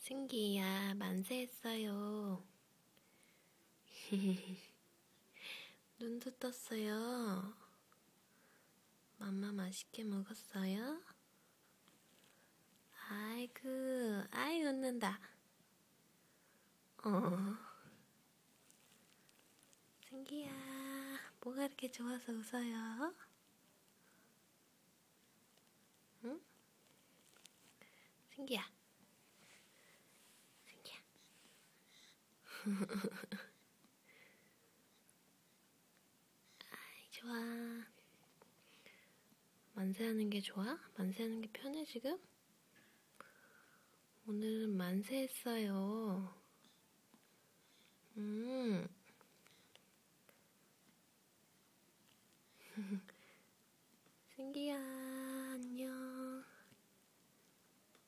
승기야, 만세했어요. 눈도 떴어요. 맘마 맛있게 먹었어요? 아이고, 아이 웃는다. 승기야, 뭐가 이렇게 좋아서 웃어요? 응? 승기야. 승기야. 아이, 좋아. 만세하는 게 좋아? 만세하는 게 편해, 지금? 오늘은 만세했어요. 승기야, 안녕.